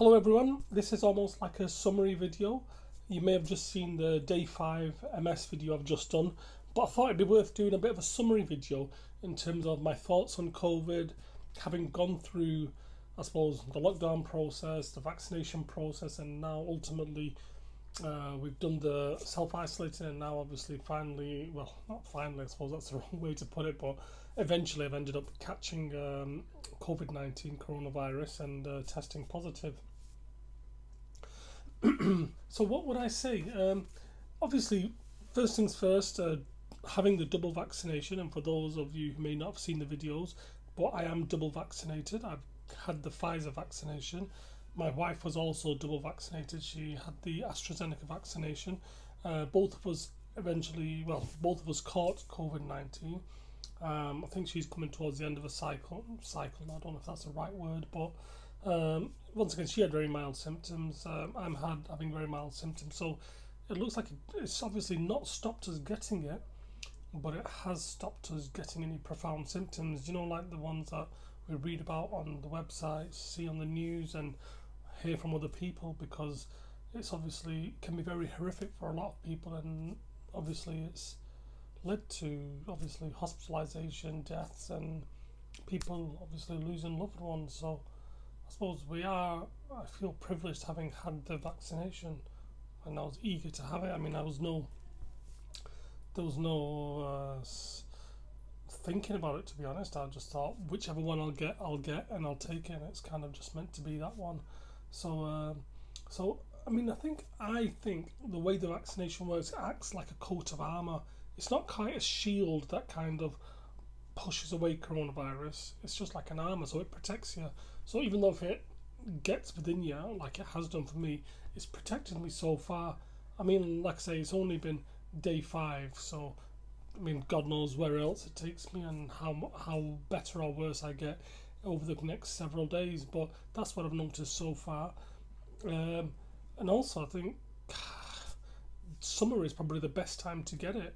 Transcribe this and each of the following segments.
Hello everyone, this is almost like a summary video. You may have just seen the day 5 MS video I've just done, but I thought it'd be worth doing a bit of a summary video in terms of my thoughts on COVID, having gone through, I suppose, the lockdown process, the vaccination process, and now ultimately we've done the self-isolating, and now obviously finally, well, not finally, I suppose that's the wrong way to put it, but eventually I've ended up catching COVID-19 coronavirus and testing positive. So what would I say? Obviously, first things first, having the double vaccination, and for those of you who may not have seen the videos, but I am double vaccinated. I've had the Pfizer vaccination. My wife was also double vaccinated. She had the AstraZeneca vaccination. Both of us eventually, well, both of us caught COVID-19. I think she's coming towards the end of a cycle. I don't know if that's the right word, but once again, she had very mild symptoms. I'm having very mild symptoms. So it looks like it's obviously not stopped us getting it, but it has stopped us getting any profound symptoms. You know, like the ones that we read about on the website, see on the news, and hear from other people, because it's obviously can be very horrific for a lot of people, and obviously it's led to obviously hospitalization, deaths, and people obviously losing loved ones. So I suppose I feel privileged having had the vaccination, and I was eager to have it. I mean, there was no thinking about it, to be honest. I just thought whichever one I'll get, and I'll take it, and it's kind of just meant to be that one. So I mean, I think the way the vaccination works, it acts like a coat of armor. It's not quite a shield that kind of pushes away coronavirus. It's just like an armor, so it protects you. So even though if it gets within you, like it has done for me, it's protected me so far. I mean, like I say, it's only been day 5, so I mean, God knows where else it takes me and how better or worse I get over the next several days. But that's what I've noticed so far. And also, I think summer is probably the best time to get it,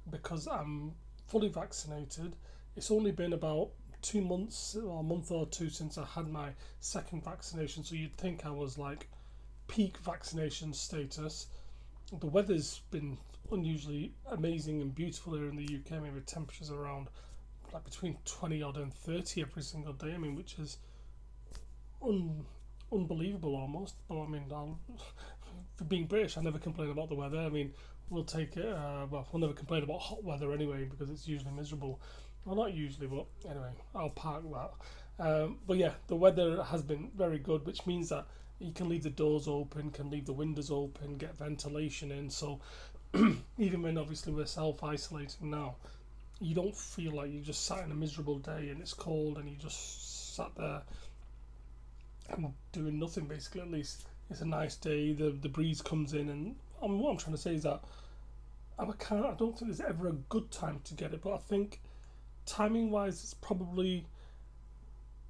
because I'm fully vaccinated. It's only been about 2 months or a month or two since I had my second vaccination, so you'd think I was like peak vaccination status. The weather's been unusually amazing and beautiful here in the UK. I mean, with temperatures around like between 20 odd and 30 every single day. I mean, which is unbelievable almost. But I mean, for being British, I never complain about the weather. I mean, we'll take it. Well, we'll never complain about hot weather anyway, because it's usually miserable. Well, not usually, but anyway, I'll park that. But yeah, the weather has been very good, which means that you can leave the doors open, can leave the windows open, get ventilation in. So even when obviously we're self-isolating now, you don't feel like you just sat in a miserable day and it's cold and you just sat there and doing nothing. Basically, at least it's a nice day. The breeze comes in, and what I'm trying to say is that I don't think there's ever a good time to get it, but I think timing wise, it's probably,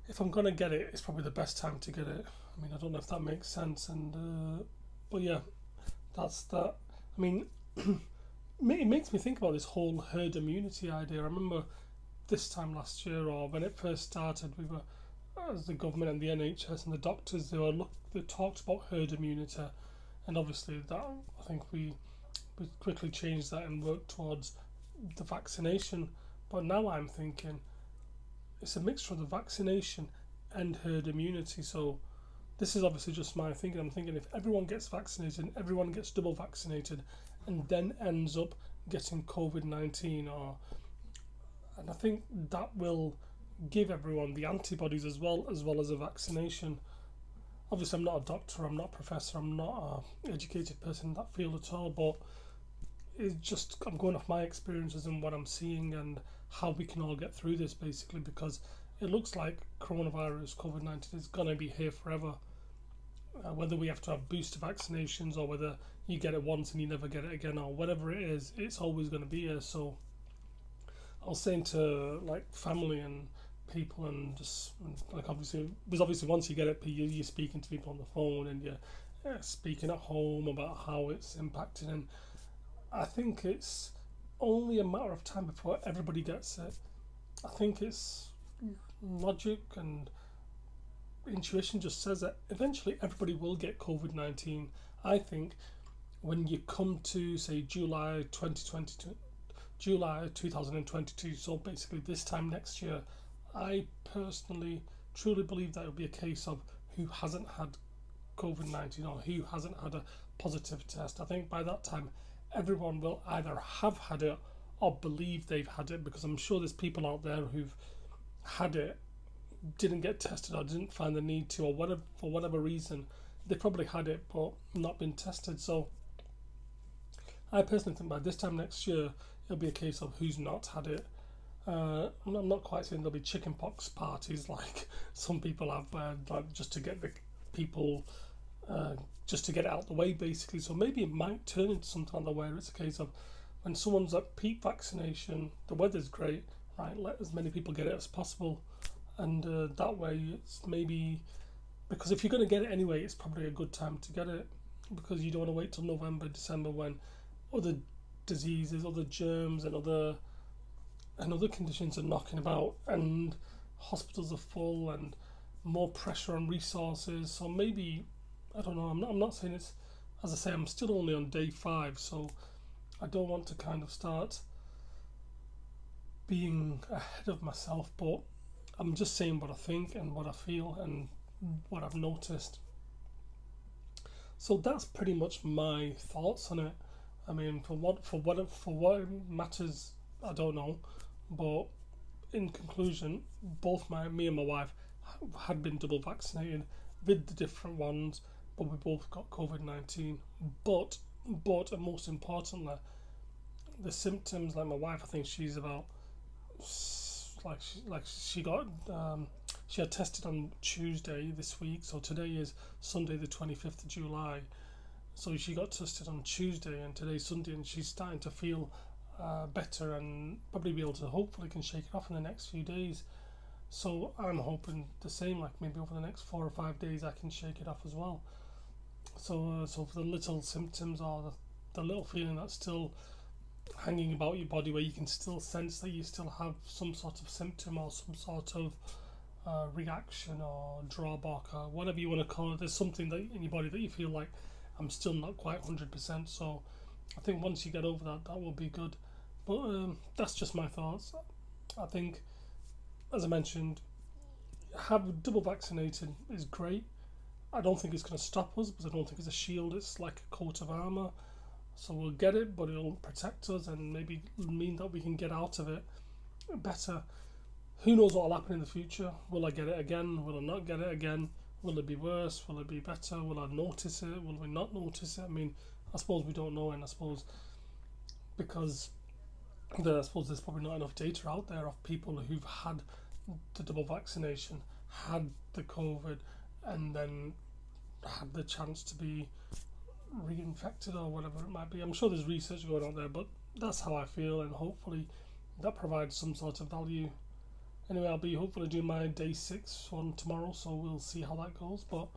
if I'm gonna get it, it's probably the best time to get it. I mean, I don't know if that makes sense, and but yeah, that's that. I mean, it makes me think about this whole herd immunity idea. I remember this time last year, or when it first started, we were, as the government and the NHS and the doctors, they talked about herd immunity, and obviously that, I think we quickly changed that and worked towards the vaccination. But now I'm thinking it's a mixture of the vaccination and herd immunity. So this is obviously just my thinking. I'm thinking if everyone gets vaccinated, everyone gets double vaccinated, and then ends up getting COVID-19, and I think that will give everyone the antibodies as well as a vaccination. Obviously, I'm not a doctor, I'm not a professor, I'm not an educated person in that field at all, but it's just, I'm going off my experiences and what I'm seeing and how we can all get through this, basically, because it looks like coronavirus, COVID-19, is going to be here forever. Whether we have to have booster vaccinations, or whether you get it once and you never get it again, or whatever it is, it's always going to be here. So I was saying to like family and people, and just like obviously, because obviously once you get it, you're speaking to people on the phone, and you're speaking at home about how it's impacted, and I think it's only a matter of time before everybody gets it. I think it's logic and intuition just says that eventually everybody will get COVID-19. I think when you come to say July 2022, so basically this time next year, I personally truly believe that it'll be a case of who hasn't had COVID-19 or who hasn't had a positive test. I think by that time everyone will either have had it or believe they've had it, because I'm sure there's people out there who've had it, didn't get tested or didn't find the need to, or whatever, for whatever reason they probably had it but not been tested. So I personally think by this time next year it'll be a case of who's not had it. I'm not quite saying there'll be chickenpox parties like some people have, like just to get the people, just to get it out the way basically. So maybe it might turn into something like that where it's a case of when someone's at peak vaccination, the weather's great, right? Let as many people get it as possible, and that way it's maybe, because if you're going to get it anyway, it's probably a good time to get it, because you don't want to wait till November, December when other diseases, other germs, and other conditions are knocking about, and hospitals are full, and more pressure on resources. So maybe, I don't know. I'm not saying it's, as I say, I'm still only on day 5, so I don't want to kind of start being ahead of myself. But I'm just saying what I think and what I feel and what I've noticed. So that's pretty much my thoughts on it. I mean, for what it matters, I don't know. But in conclusion, both me and my wife had been double vaccinated with the different ones, but we both got COVID-19. But and most importantly, the symptoms, like my wife, I think she's about she got she had tested on Tuesday this week, so today is Sunday the 25th of July. So she got tested on Tuesday and today's Sunday, and she's starting to feel better and probably be able to, hopefully can shake it off in the next few days. So I'm hoping the same, like maybe over the next 4 or 5 days I can shake it off as well. So for the little symptoms or the little feeling that's still hanging about your body, where you can still sense that you still have some sort of symptom or some sort of reaction or drawback or whatever you want to call it, there's something that in your body that you feel like, I'm still not quite 100%. So I think once you get over that, that will be good. But that's just my thoughts. I think, as I mentioned, have double vaccinated is great. I don't think it's going to stop us, because I don't think it's a shield. It's like a coat of armour. So we'll get it, but it'll protect us and maybe mean that we can get out of it better. Who knows what will happen in the future? Will I get it again? Will I not get it again? Will it be worse? Will it be better? Will I notice it? Will we not notice it? I mean, I suppose we don't know, and I suppose because there's probably not enough data out there of people who've had the double vaccination, had the COVID, and then had the chance to be reinfected or whatever it might be. I'm sure there's research going on there, but that's how I feel, and hopefully that provides some sort of value. Anyway, I'll be hopefully doing my day 6 one tomorrow, so we'll see how that goes. But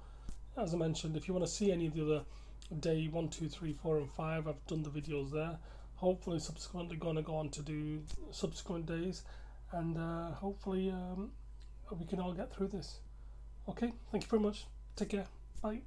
as I mentioned, if you want to see any of the other day 1, 2, 3, 4 and 5, I've done the videos there. Hopefully subsequently going to go on to do subsequent days, and hopefully we can all get through this. Okay, thank you very much. Take care. Bye.